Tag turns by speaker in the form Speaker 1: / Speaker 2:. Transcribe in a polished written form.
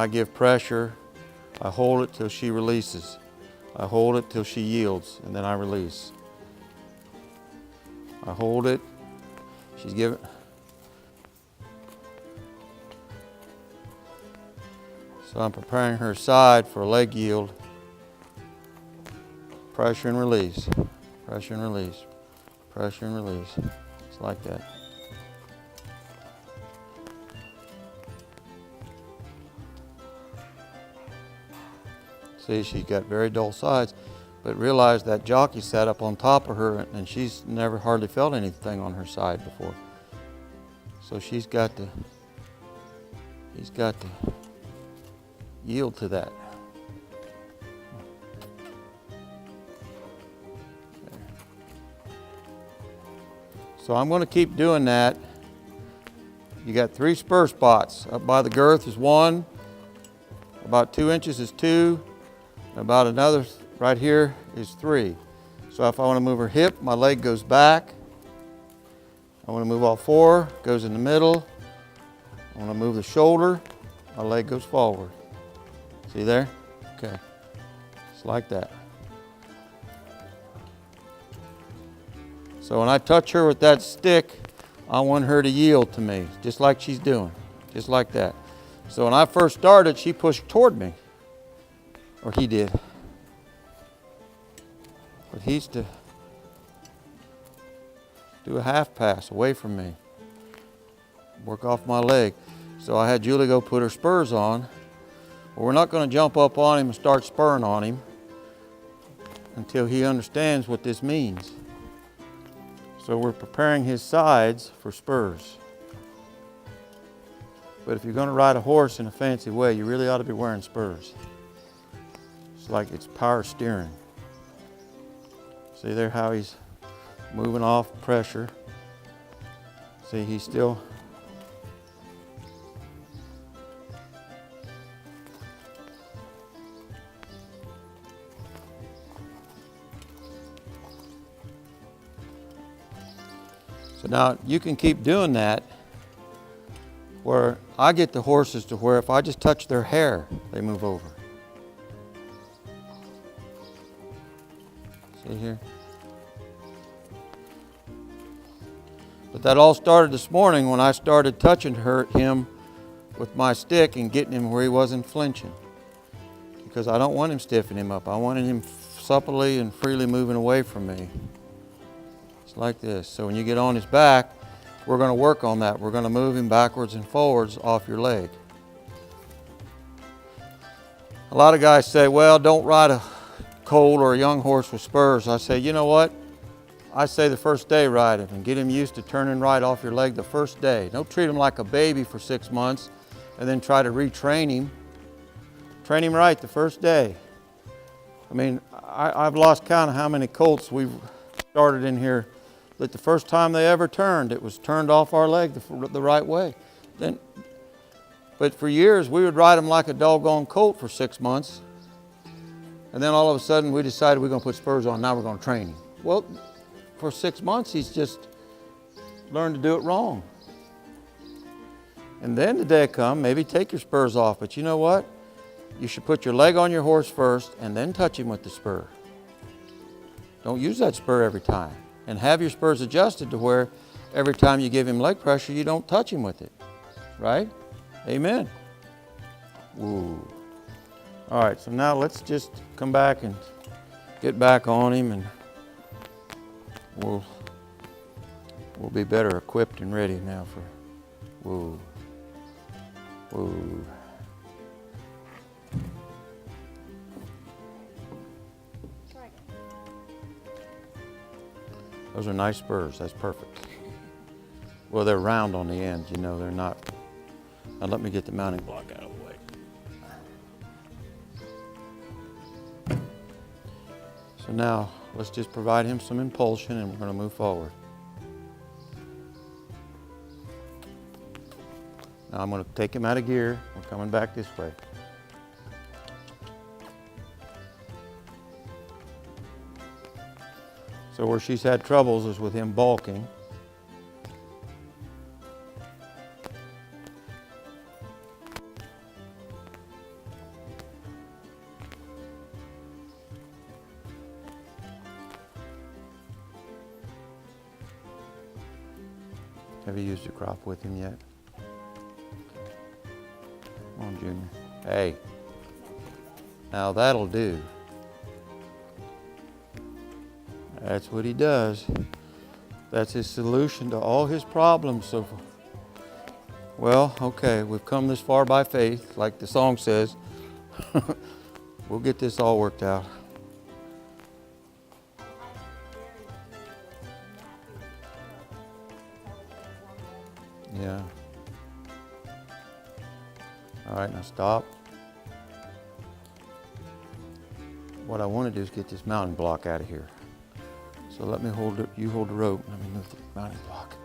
Speaker 1: I give pressure. I hold it till she releases. I hold it till she yields, and then I release. I hold it. She's giving. So I'm preparing her side for a leg yield. Pressure and release. Pressure and release. Pressure and release. It's like that. See, she's got very dull sides, but realize that jockey sat up on top of her and she's never hardly felt anything on her side before. So he's got to yield to that. So I'm going to keep doing that. You got 3 spur spots. Up by the girth is 1, about 2 inches is 2, about another right here is 3. So if I want to move her hip, my leg goes back. I want to move all 4, goes in the middle. I want to move the shoulder, my leg goes forward. See there? Okay. It's like that. So when I touch her with that stick, I want her to yield to me, just like she's doing, just like that. So when I first started, she pushed toward me, or he did. But he's to do a half pass away from me, work off my leg. So I had Julie go put her spurs on. Well, we're not going to jump up on him and start spurring on him until he understands what this means. So we're preparing his sides for spurs. But if you're going to ride a horse in a fancy way, you really ought to be wearing spurs. It's like it's power steering. See there how he's moving off pressure. See, he's still. So now you can keep doing that where I get the horses to where if I just touch their hair, they move over. See here? But that all started this morning when I started touching him with my stick and getting him where he wasn't flinching. Because I don't want him stiffening him up. I wanted him supplely and freely moving away from me. It's like this. So when you get on his back, we're going to work on that. We're going to move him backwards and forwards off your leg. A lot of guys say, well, don't ride a colt or a young horse with spurs. I say, you know what? I say the first day ride him and get him used to turning right off your leg the first day. Don't treat him like a baby for 6 months and then try to retrain him. Train him right the first day. I mean, I've lost count of how many colts we've started in here that the first time they ever turned, it was turned off our leg the right way. But for years, we would ride him like a doggone colt for 6 months. And then all of a sudden, we decided we're going to put spurs on. Now we're going to train him. Well, for 6 months, he's just learned to do it wrong. And then the day come, maybe take your spurs off. But you know what? You should put your leg on your horse first and then touch him with the spur. Don't use that spur every time. And have your spurs adjusted to where every time you give him leg pressure, you don't touch him with it. Right? Amen. Ooh. All right, so now let's just come back and get back on him, and we'll be better equipped and ready now for woo. Woo. Those are nice spurs. That's perfect. Well, they're round on the end. You know, they're not. Now let me get the mounting block out of the way. So now let's just provide him some impulsion and we're going to move forward. Now I'm going to take him out of gear. We're coming back this way. So where she's had troubles is with him balking. Have you used a crop with him yet? Come on, Junior. Hey. Now that'll do. That's what he does. That's his solution to all his problems so far. Well, okay, we've come this far by faith, like the song says. We'll get this all worked out. Yeah. All right, now stop. What I want to do is get this mounting block out of here. So let me hold it, you hold the rope, let me move the mounting block.